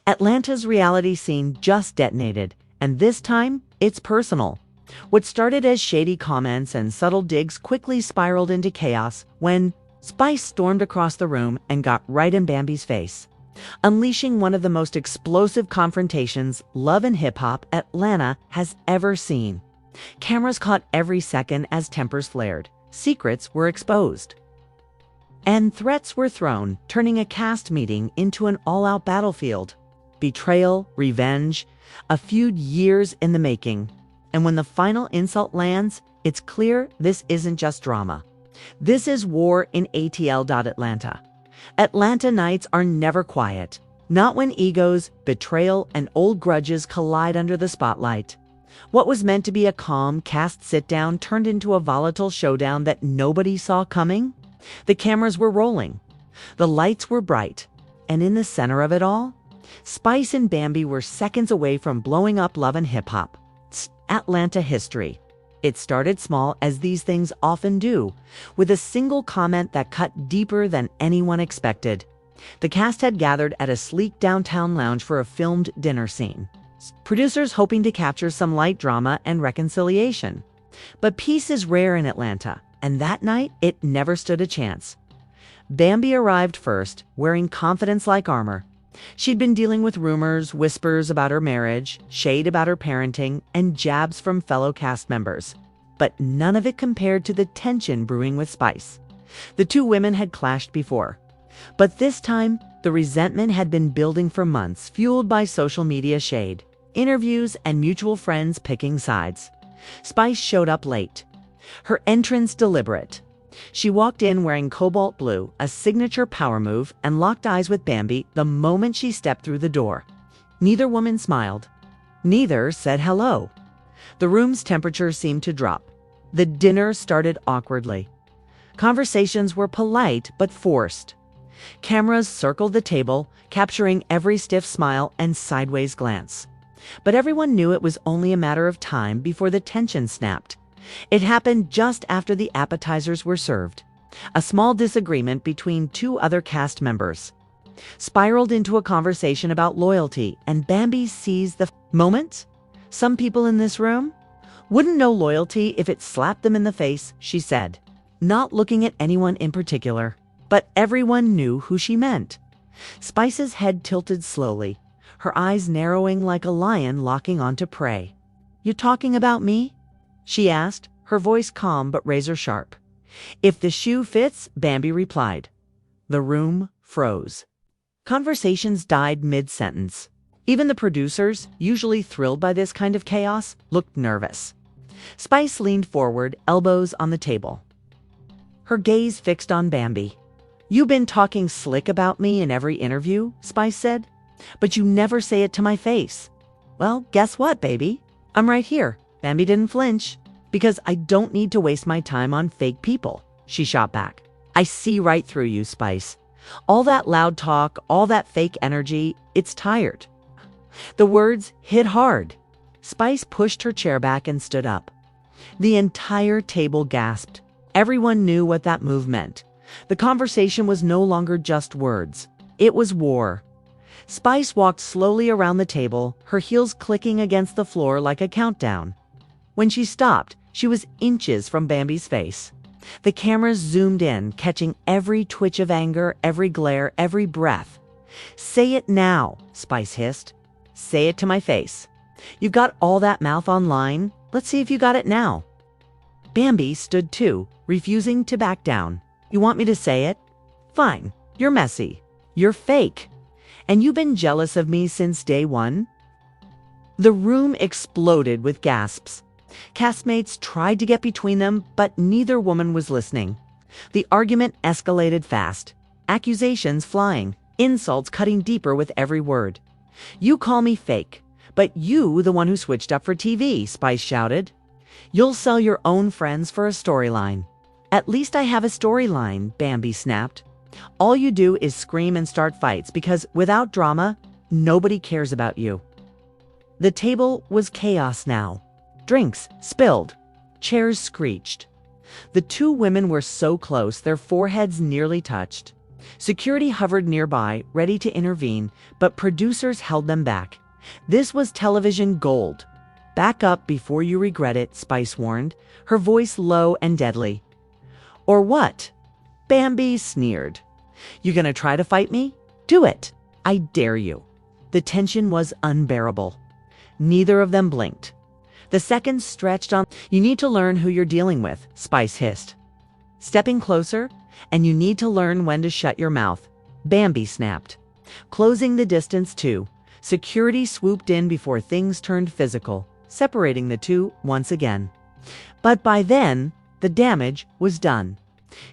Atlanta's reality scene just detonated, and this time, it's personal. What started as shady comments and subtle digs quickly spiraled into chaos when Spice stormed across the room and got right in Bambi's face, unleashing one of the most explosive confrontations Love and Hip Hop Atlanta has ever seen. Cameras caught every second as tempers flared, secrets were exposed, and threats were thrown, turning a cast meeting into an all-out battlefield. Betrayal, revenge, a feud years in the making. And when the final insult lands, it's clear this isn't just drama. This is war in ATL.Atlanta. Atlanta nights are never quiet, not when egos, betrayal, and old grudges collide under the spotlight. What was meant to be a calm cast sit-down turned into a volatile showdown that nobody saw coming. The cameras were rolling. The lights were bright. And in the center of it all, Spice and Bambi were seconds away from blowing up Love and Hip Hop. Atlanta history. It started small, as these things often do, with a single comment that cut deeper than anyone expected. The cast had gathered at a sleek downtown lounge for a filmed dinner scene, producers hoping to capture some light drama and reconciliation. But peace is rare in Atlanta, and that night it never stood a chance. Bambi arrived first, wearing confidence like armor. She'd been dealing with rumors, whispers about her marriage, shade about her parenting, and jabs from fellow cast members. But none of it compared to the tension brewing with Spice. The two women had clashed before. But this time, the resentment had been building for months, fueled by social media shade, interviews, and mutual friends picking sides. Spice showed up late, her entrance deliberate. She walked in wearing cobalt blue, a signature power move, and locked eyes with Bambi the moment she stepped through the door. Neither woman smiled. Neither said hello. The room's temperature seemed to drop. The dinner started awkwardly. Conversations were polite but forced. Cameras circled the table, capturing every stiff smile and sideways glance. But everyone knew it was only a matter of time before the tension snapped. It happened just after the appetizers were served. A small disagreement between two other cast members spiraled into a conversation about loyalty, and Bambi seized the moment. Some people in this room wouldn't know loyalty if it slapped them in the face, she said, not looking at anyone in particular. But everyone knew who she meant. Spice's head tilted slowly, her eyes narrowing like a lion locking onto prey. "You talking about me?" she asked, her voice calm but razor sharp. "If the shoe fits," Bambi replied. The room froze. Conversations died mid-sentence. Even the producers, usually thrilled by this kind of chaos, looked nervous. Spice leaned forward, elbows on the table, her gaze fixed on Bambi. "You've been talking slick about me in every interview," Spice said, "but you never say it to my face." "Well, guess what, baby? I'm right here." Bambi didn't flinch. "Because I don't need to waste my time on fake people," she shot back. "I see right through you, Spice. All that loud talk, all that fake energy, it's tired." The words hit hard. Spice pushed her chair back and stood up. The entire table gasped. Everyone knew what that move meant. The conversation was no longer just words. It was war. Spice walked slowly around the table, her heels clicking against the floor like a countdown. When she stopped, she was inches from Bambi's face. The cameras zoomed in, catching every twitch of anger, every glare, every breath. "Say it now," Spice hissed. "Say it to my face. You got all that mouth online. Let's see if you got it now." Bambi stood too, refusing to back down. "You want me to say it? Fine. You're messy. You're fake. And you've been jealous of me since day one." The room exploded with gasps. Castmates tried to get between them, but neither woman was listening. The argument escalated fast. Accusations flying, insults cutting deeper with every word. "You call me fake, but you the one who switched up for TV," Spice shouted. "You'll sell your own friends for a storyline." "At least I have a storyline," Bambi snapped. "All you do is scream and start fights because without drama, nobody cares about you." The table was chaos now. Drinks spilled. Chairs screeched. The two women were so close, their foreheads nearly touched. Security hovered nearby, ready to intervene, but producers held them back. This was television gold. "Back up before you regret it," Spice warned, her voice low and deadly. "Or what?" Bambi sneered. "You gonna try to fight me? Do it. I dare you." The tension was unbearable. Neither of them blinked. The seconds stretched on. "You need to learn who you're dealing with," Spice hissed. "Stepping closer, and you need to learn when to shut your mouth," Bambi snapped. Closing the distance too, security swooped in before things turned physical, separating the two once again. But by then, the damage was done.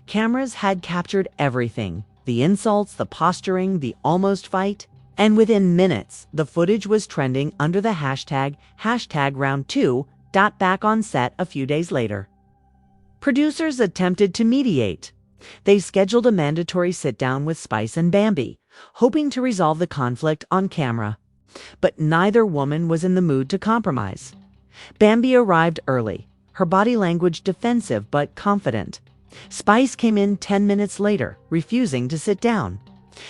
Cameras had captured everything: the insults, the posturing, the almost fight. And within minutes, the footage was trending under the hashtag #round2. Back on set a few days later. Producers attempted to mediate. They scheduled a mandatory sit-down with Spice and Bambi, hoping to resolve the conflict on camera. But neither woman was in the mood to compromise. Bambi arrived early, her body language defensive but confident. Spice came in 10 minutes later, refusing to sit down.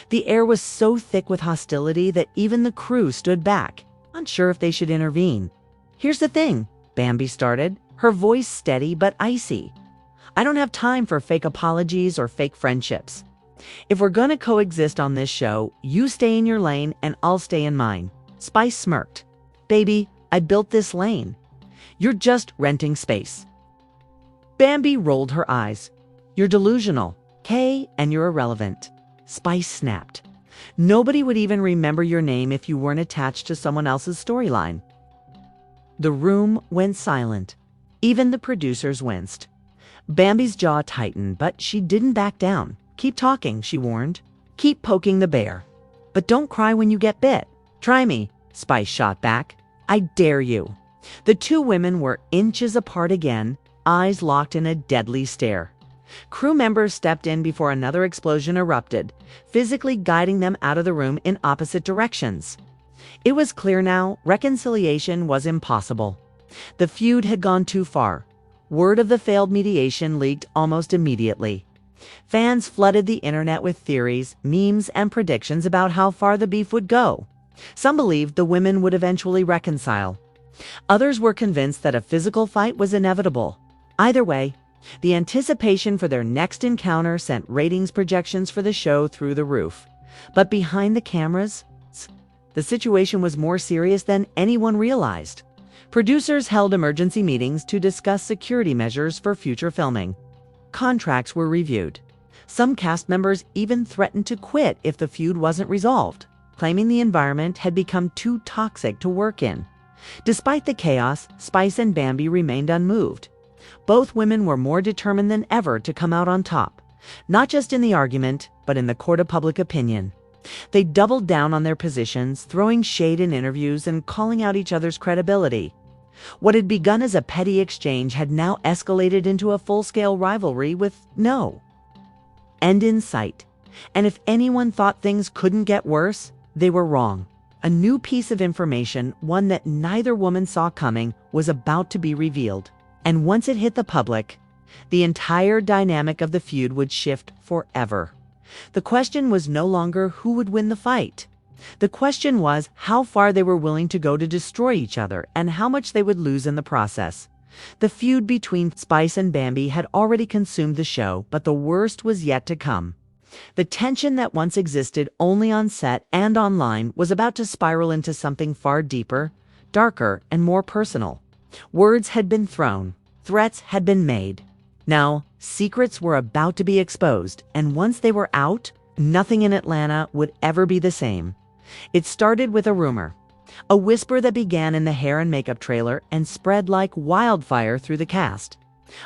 The air was so thick with hostility that even the crew stood back, unsure if they should intervene. "Here's the thing," Bambi started, her voice steady but icy. "I don't have time for fake apologies or fake friendships. If we're gonna coexist on this show, you stay in your lane and I'll stay in mine." Spice smirked. "Baby, I built this lane. You're just renting space." Bambi rolled her eyes. "You're delusional, Kay, and you're irrelevant." Spice snapped. "Nobody would even remember your name if you weren't attached to someone else's storyline." The room went silent. Even the producers winced. Bambi's jaw tightened, but she didn't back down. "Keep talking," she warned. "Keep poking the bear. But don't cry when you get bit." "Try me," Spice shot back. "I dare you." The two women were inches apart again, eyes locked in a deadly stare. Crew members stepped in before another explosion erupted, physically guiding them out of the room in opposite directions. It was clear now, reconciliation was impossible. The feud had gone too far. Word of the failed mediation leaked almost immediately. Fans flooded the internet with theories, memes, and predictions about how far the beef would go. Some believed the women would eventually reconcile. Others were convinced that a physical fight was inevitable. Either way, the anticipation for their next encounter sent ratings projections for the show through the roof. But behind the cameras, the situation was more serious than anyone realized. Producers held emergency meetings to discuss security measures for future filming. Contracts were reviewed. Some cast members even threatened to quit if the feud wasn't resolved, claiming the environment had become too toxic to work in. Despite the chaos, Spice and Bambi remained unmoved. Both women were more determined than ever to come out on top, not just in the argument, but in the court of public opinion. They doubled down on their positions, throwing shade in interviews and calling out each other's credibility. What had begun as a petty exchange had now escalated into a full-scale rivalry with no end in sight. And if anyone thought things couldn't get worse, they were wrong. A new piece of information, one that neither woman saw coming, was about to be revealed. And once it hit the public, the entire dynamic of the feud would shift forever. The question was no longer who would win the fight. The question was how far they were willing to go to destroy each other and how much they would lose in the process. The feud between Spice and Bambi had already consumed the show, but the worst was yet to come. The tension that once existed only on set and online was about to spiral into something far deeper, darker, and more personal. Words had been thrown. Threats had been made. Now, secrets were about to be exposed, and once they were out, nothing in Atlanta would ever be the same. It started with a rumor, a whisper that began in the hair and makeup trailer and spread like wildfire through the cast.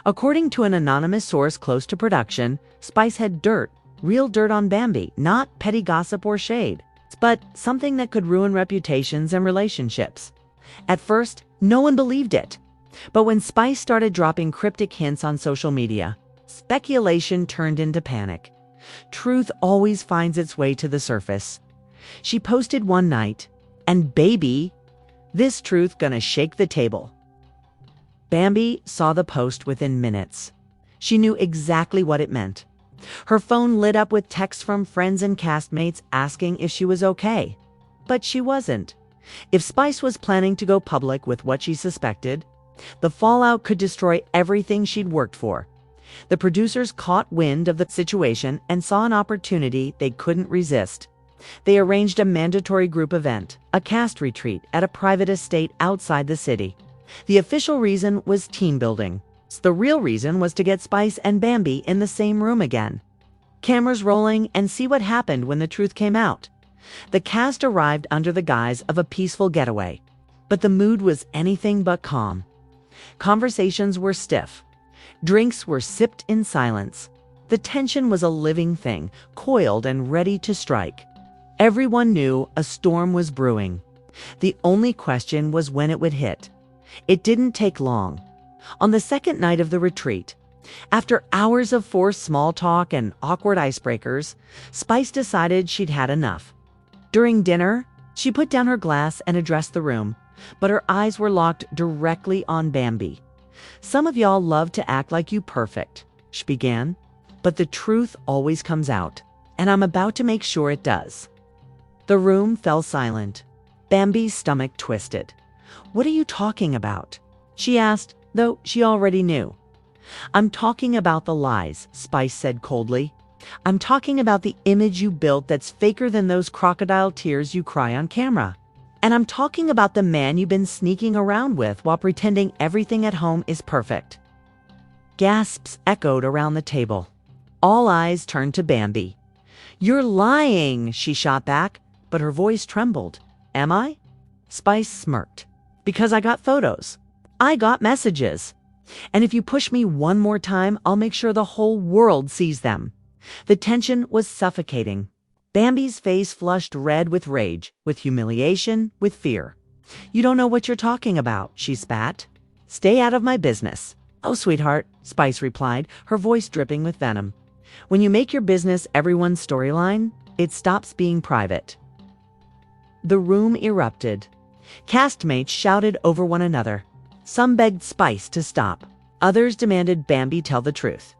According to an anonymous source close to production, Spice had dirt, real dirt on Bambi, not petty gossip or shade, but something that could ruin reputations and relationships. At first, no one believed it. But when Spice started dropping cryptic hints on social media, speculation turned into panic. Truth always finds its way to the surface. She posted one night, and baby, this truth gonna shake the table. Bambi saw the post within minutes. She knew exactly what it meant. Her phone lit up with texts from friends and castmates asking if she was okay. But she wasn't. If Spice was planning to go public with what she suspected, the fallout could destroy everything she'd worked for. The producers caught wind of the situation and saw an opportunity they couldn't resist. They arranged a mandatory group event, a cast retreat at a private estate outside the city. The official reason was team building. The real reason was to get Spice and Bambi in the same room again. Cameras rolling, and see what happened when the truth came out. The cast arrived under the guise of a peaceful getaway, but the mood was anything but calm. Conversations were stiff. Drinks were sipped in silence. The tension was a living thing, coiled and ready to strike. Everyone knew a storm was brewing. The only question was when it would hit. It didn't take long. On the second night of the retreat, after hours of forced small talk and awkward icebreakers, Spice decided she'd had enough. During dinner, she put down her glass and addressed the room, but her eyes were locked directly on Bambi. "Some of y'all love to act like you perfect," she began, "but the truth always comes out, and I'm about to make sure it does." The room fell silent. Bambi's stomach twisted. "What are you talking about?" she asked, though she already knew. "I'm talking about the lies," Spice said coldly. "I'm talking about the image you built that's faker than those crocodile tears you cry on camera. And I'm talking about the man you've been sneaking around with while pretending everything at home is perfect." Gasps echoed around the table. All eyes turned to Bambi. "You're lying," she shot back, but her voice trembled. "Am I?" Spice smirked. "Because I got photos. I got messages. And if you push me one more time, I'll make sure the whole world sees them." The tension was suffocating. Bambi's face flushed red with rage, with humiliation, with fear. "You don't know what you're talking about," she spat. "Stay out of my business." "Oh, sweetheart," Spice replied, her voice dripping with venom. "When you make your business everyone's storyline, it stops being private." The room erupted. Castmates shouted over one another. Some begged Spice to stop. Others demanded Bambi tell the truth.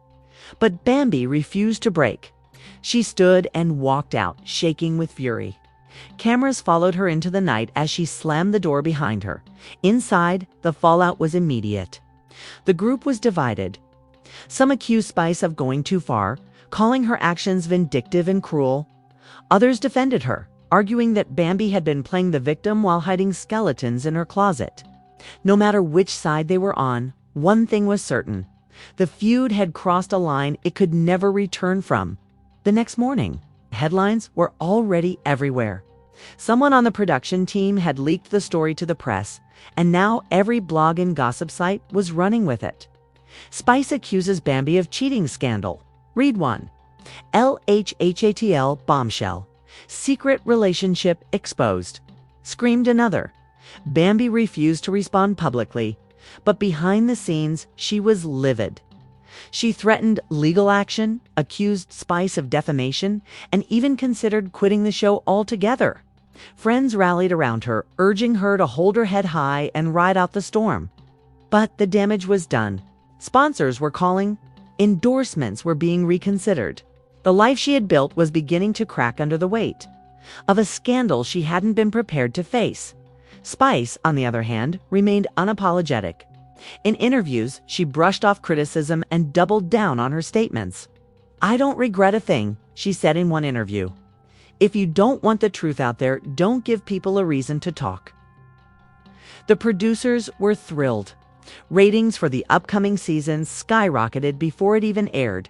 But Bambi refused to break. She stood and walked out, shaking with fury. Cameras followed her into the night as she slammed the door behind her. Inside, the fallout was immediate. The group was divided. Some accused Spice of going too far, calling her actions vindictive and cruel. Others defended her, arguing that Bambi had been playing the victim while hiding skeletons in her closet. No matter which side they were on, one thing was certain. The feud had crossed a line it could never return from. The next morning, headlines were already everywhere. Someone on the production team had leaked the story to the press, and now every blog and gossip site was running with it. Spice accuses Bambi of cheating scandal. Read one. LHHATL bombshell. Secret relationship exposed. Screamed another. Bambi refused to respond publicly, but behind the scenes, she was livid. She threatened legal action, accused Spice of defamation, and even considered quitting the show altogether. Friends rallied around her, urging her to hold her head high and ride out the storm. But the damage was done. Sponsors were calling. Endorsements were being reconsidered. The life she had built was beginning to crack under the weight of a scandal she hadn't been prepared to face. Spice, on the other hand, remained unapologetic. In interviews, she brushed off criticism and doubled down on her statements. "I don't regret a thing," she said in one interview. "If you don't want the truth out there, don't give people a reason to talk." The producers were thrilled. Ratings for the upcoming season skyrocketed before it even aired.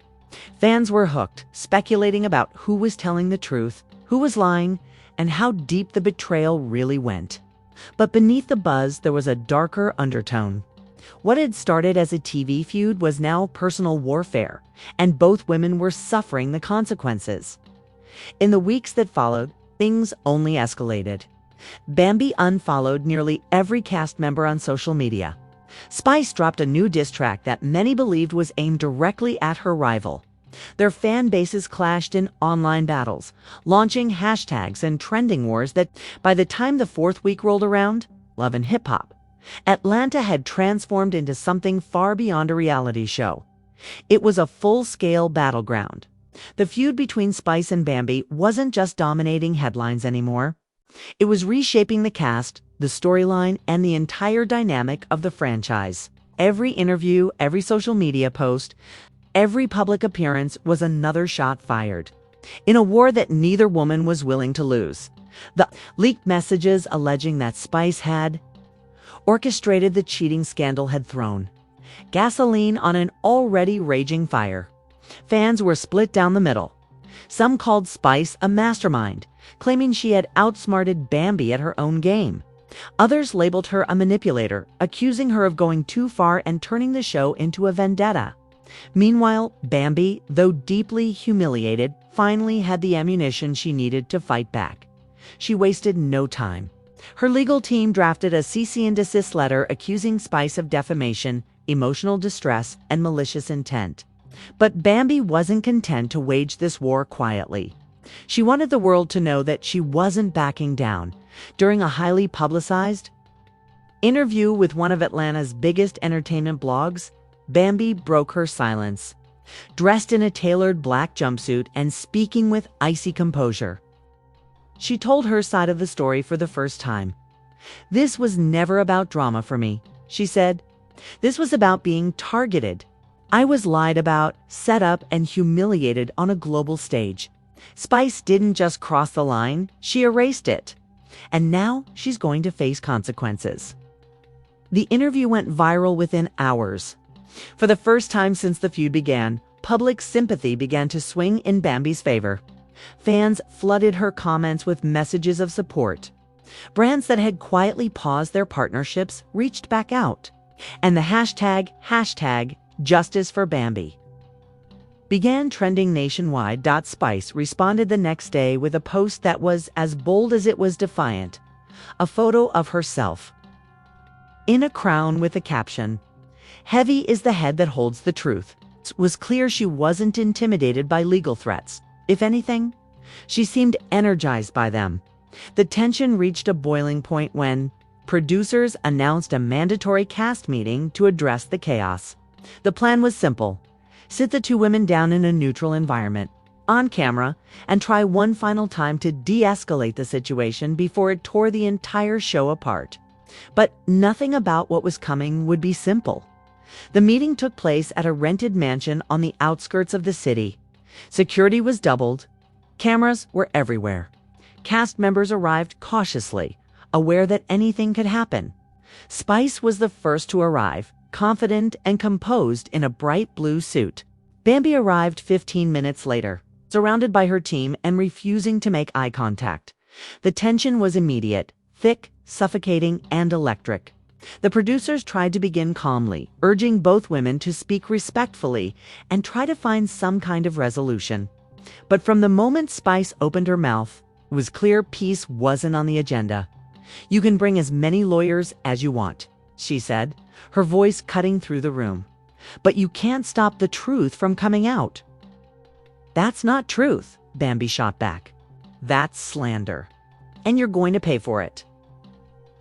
Fans were hooked, speculating about who was telling the truth, who was lying, and how deep the betrayal really went. But beneath the buzz, there was a darker undertone. What had started as a TV feud was now personal warfare, and both women were suffering the consequences. In the weeks that followed, things only escalated. Bambi unfollowed nearly every cast member on social media. Spice dropped a new diss track that many believed was aimed directly at her rival. Their fan bases clashed in online battles, launching hashtags and trending wars that, by the time the fourth week rolled around, Love and Hip Hop, Atlanta had transformed into something far beyond a reality show. It was a full-scale battleground, The feud between Spice and Bambi wasn't just dominating headlines anymore. It was reshaping the cast, the storyline, and the entire dynamic of the franchise. Every interview, every social media post, every public appearance was another shot fired. In a war that neither woman was willing to lose. The leaked messages alleging that Spice had orchestrated the cheating scandal had thrown gasoline on an already raging fire. Fans were split down the middle. Some called Spice a mastermind, claiming she had outsmarted Bambi at her own game. Others labeled her a manipulator, accusing her of going too far and turning the show into a vendetta. Meanwhile, Bambi, though deeply humiliated, finally had the ammunition she needed to fight back. She wasted no time. Her legal team drafted a cease and desist letter accusing Spice of defamation, emotional distress, and malicious intent. But Bambi wasn't content to wage this war quietly. She wanted the world to know that she wasn't backing down. During a highly publicized interview with one of Atlanta's biggest entertainment blogs, Bambi broke her silence. Dressed in a tailored black jumpsuit and speaking with icy composure, she told her side of the story for the first time. "This was never about drama for me," she said. "This was about being targeted. I was lied about, set up, and humiliated on a global stage. Spice didn't just cross the line, she erased it. And now she's going to face consequences." The interview went viral within hours. For the first time since the feud began, public sympathy began to swing in Bambi's favor. Fans flooded her comments with messages of support. Brands that had quietly paused their partnerships reached back out. And the hashtag Justice for Bambi began trending nationwide. Spice responded the next day with a post that was as bold as it was defiant. A photo of herself in a crown with the caption, "Heavy is the head that holds the truth." It was clear she wasn't intimidated by legal threats. If anything, she seemed energized by them. The tension reached a boiling point when producers announced a mandatory cast meeting to address the chaos. The plan was simple: sit the two women down in a neutral environment, on camera, and try one final time to de-escalate the situation before it tore the entire show apart. But nothing about what was coming would be simple. The meeting took place at a rented mansion on the outskirts of the city. Security was doubled. Cameras were everywhere. Cast members arrived cautiously, aware that anything could happen. Spice was the first to arrive, confident and composed in a bright blue suit. Bambi arrived 15 minutes later, surrounded by her team and refusing to make eye contact. The tension was immediate, thick, suffocating, and electric. The producers tried to begin calmly, urging both women to speak respectfully and try to find some kind of resolution. But from the moment Spice opened her mouth, it was clear peace wasn't on the agenda. "You can bring as many lawyers as you want," she said, her voice cutting through the room. "But you can't stop the truth from coming out." "That's not truth," Bambi shot back. "That's slander. And you're going to pay for it."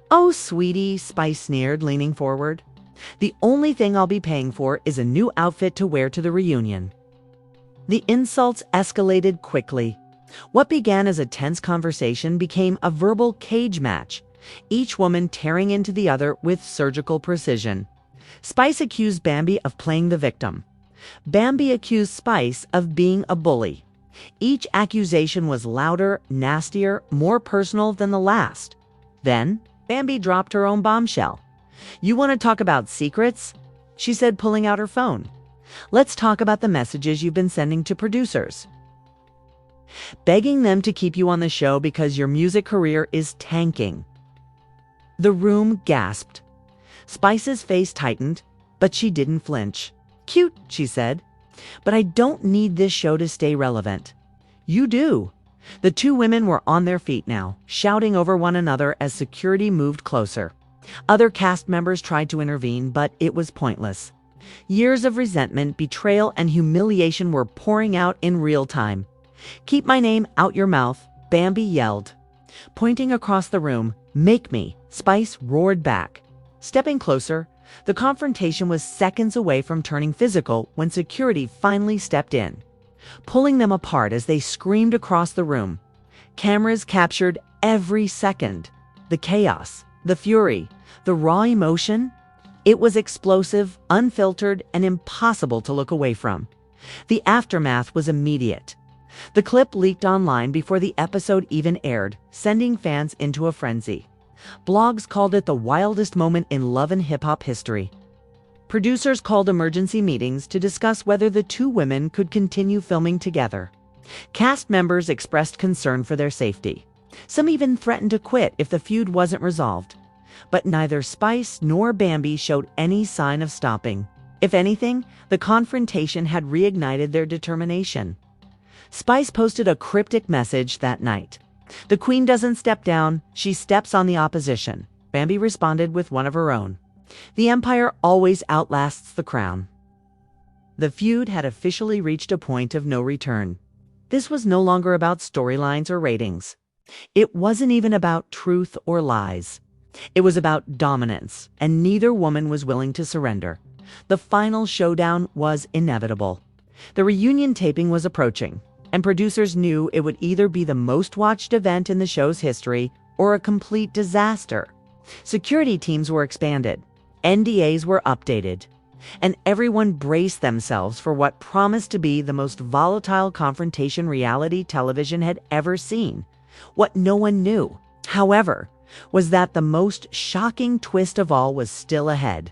"Oh, sweetie," Spice sneered, leaning forward. "The only thing I'll be paying for is a new outfit to wear to the reunion." The insults escalated quickly. What began as a tense conversation became a verbal cage match, each woman tearing into the other with surgical precision. Spice accused Bambi of playing the victim. Bambi accused Spice of being a bully. Each accusation was louder, nastier, more personal than the last. Then Bambi dropped her own bombshell. "You want to talk about secrets?" she said, pulling out her phone. "Let's talk about the messages you've been sending to producers. Begging them to keep you on the show because your music career is tanking." The room gasped. Spice's face tightened, but she didn't flinch. "Cute," she said, "but I don't need this show to stay relevant." "You do." The two women were on their feet now, shouting over one another as security moved closer. Other cast members tried to intervene, but it was pointless. Years of resentment, betrayal, and humiliation were pouring out in real time. "Keep my name out your mouth," Bambi yelled. Pointing across the room, "Make me," Spice roared back. Stepping closer, the confrontation was seconds away from turning physical when security finally stepped in. pulling them apart as they screamed across the room. Cameras captured every second. The chaos, the fury, the raw emotion. It was explosive, unfiltered, and impossible to look away from. The aftermath was immediate. The clip leaked online before the episode even aired, sending fans into a frenzy. Blogs called it the wildest moment in love and hip-hop history. Producers called emergency meetings to discuss whether the two women could continue filming together. Cast members expressed concern for their safety. Some even threatened to quit if the feud wasn't resolved. But neither Spice nor Bambi showed any sign of stopping. If anything, the confrontation had reignited their determination. Spice posted a cryptic message that night. "The queen doesn't step down, she steps on the opposition." Bambi responded with one of her own. "The empire always outlasts the crown." The feud had officially reached a point of no return. This was no longer about storylines or ratings. It wasn't even about truth or lies. It was about dominance, and neither woman was willing to surrender. The final showdown was inevitable. The reunion taping was approaching, and producers knew it would either be the most watched event in the show's history or a complete disaster. Security teams were expanded, NDAs were updated, and everyone braced themselves for what promised to be the most volatile confrontation reality television had ever seen. What no one knew, however, was that the most shocking twist of all was still ahead.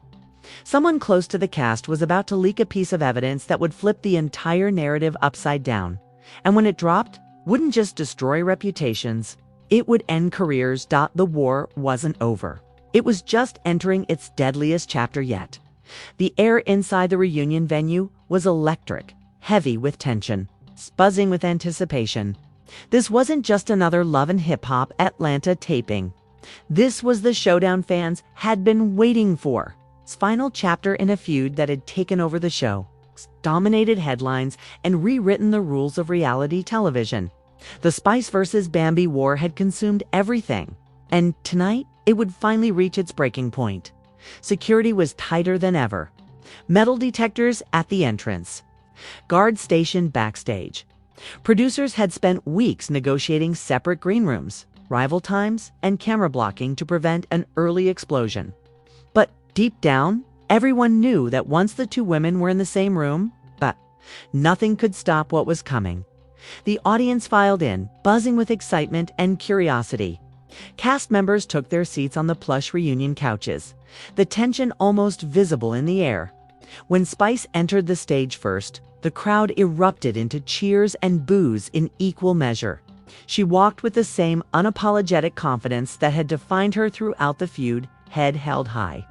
Someone close to the cast was about to leak a piece of evidence that would flip the entire narrative upside down. And when it dropped, wouldn't just destroy reputations, it would end careers. The war wasn't over. It was just entering its deadliest chapter yet. The air inside the reunion venue was electric, heavy with tension, buzzing with anticipation. This wasn't just another Love and Hip Hop Atlanta taping. This was the showdown fans had been waiting for. Its final chapter in a feud that had taken over the show, dominated headlines, and rewritten the rules of reality television. The Spice versus Bambi war had consumed everything. And tonight, it would finally reach its breaking point. Security was tighter than ever. Metal detectors at the entrance. Guards stationed backstage. Producers had spent weeks negotiating separate green rooms, rival times, and camera blocking to prevent an early explosion. But deep down, everyone knew that once the two women were in the same room, nothing could stop what was coming. The audience filed in, buzzing with excitement and curiosity. Cast members took their seats on the plush reunion couches, the tension almost visible in the air. When Spice entered the stage first, the crowd erupted into cheers and boos in equal measure. She walked with the same unapologetic confidence that had defined her throughout the feud, head held high.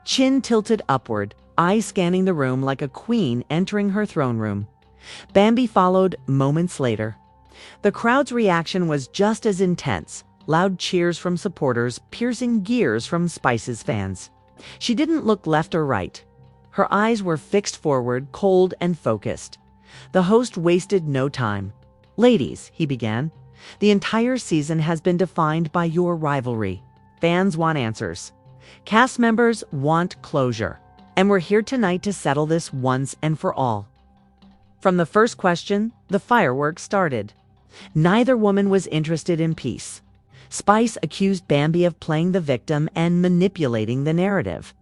Chin tilted upward, eyes scanning the room like a queen entering her throne room. Bambi followed moments later. The crowd's reaction was just as intense, loud cheers from supporters piercing gears from Spice's fans. She didn't look left or right. Her eyes were fixed forward, cold and focused. The host wasted no time. "Ladies," he began, "the entire season has been defined by your rivalry. Fans want answers. Cast members want closure. And we're here tonight to settle this once and for all." From the first question, the fireworks started. Neither woman was interested in peace. Spice accused Bambi of playing the victim and manipulating the narrative.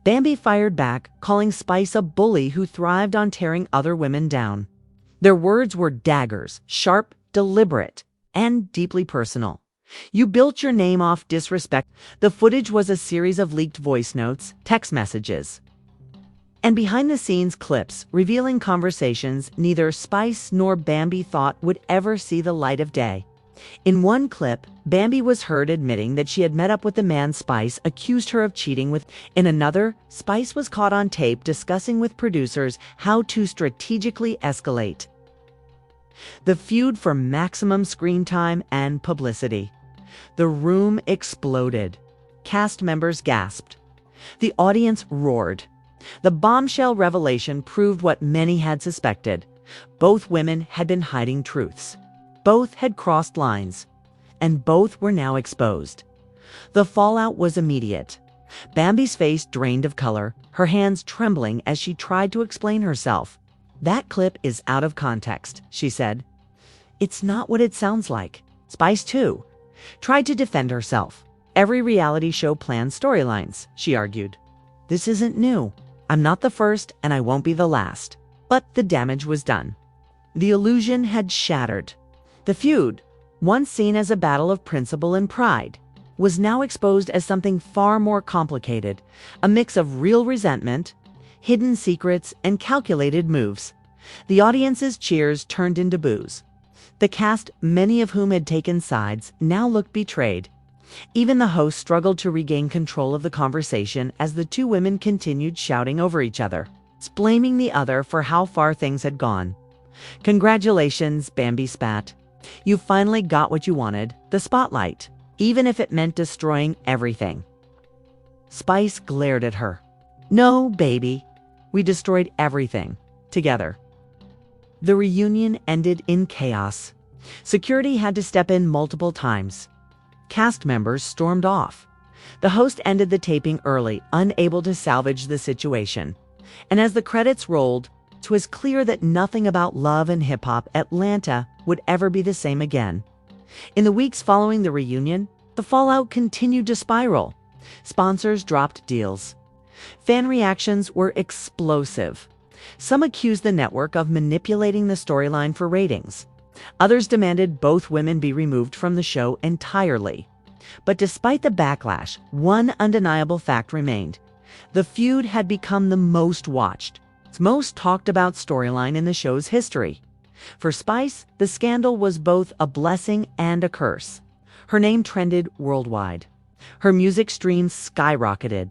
Bambi fired back, calling Spice a bully who thrived on tearing other women down. Their words were daggers, sharp, deliberate, and deeply personal. "You built your name off disrespect." The footage was a series of leaked voice notes, text messages, and behind-the-scenes clips revealing conversations neither Spice nor Bambi thought would ever see the light of day. In one clip, Bambi was heard admitting that she had met up with the man Spice accused her of cheating with. In another, Spice was caught on tape discussing with producers how to strategically escalate the feud for maximum screen time and publicity. The room exploded. Cast members gasped. The audience roared. The bombshell revelation proved what many had suspected. Both women had been hiding truths. Both had crossed lines. And both were now exposed. The fallout was immediate. Bambi's face drained of color, her hands trembling as she tried to explain herself. "That clip is out of context," she said. "It's not what it sounds like." Spice, too, tried to defend herself. "Every reality show plans storylines," she argued. "This isn't new. I'm not the first, and I won't be the last." But the damage was done. The illusion had shattered. The feud, once seen as a battle of principle and pride, was now exposed as something far more complicated, a mix of real resentment, hidden secrets, and calculated moves. The audience's cheers turned into boos. The cast, many of whom had taken sides, now looked betrayed. Even the host struggled to regain control of the conversation as the two women continued shouting over each other, blaming the other for how far things had gone. "Congratulations," Bambi spat. "You finally got what you wanted, the spotlight, even if it meant destroying everything." Spice glared at her. "No, baby. We destroyed everything. Together." The reunion ended in chaos. Security had to step in multiple times. Cast members stormed off. The host ended the taping early, unable to salvage the situation. And as the credits rolled, it was clear that nothing about love and hip-hop Atlanta would ever be the same again. In the weeks following the reunion, the fallout continued to spiral. Sponsors dropped deals. Fan reactions were explosive. Some accused the network of manipulating the storyline for ratings. Others demanded both women be removed from the show entirely. But despite the backlash, one undeniable fact remained. The feud had become the most watched, most talked about storyline in the show's history. For Spice, the scandal was both a blessing and a curse. Her name trended worldwide. Her music streams skyrocketed,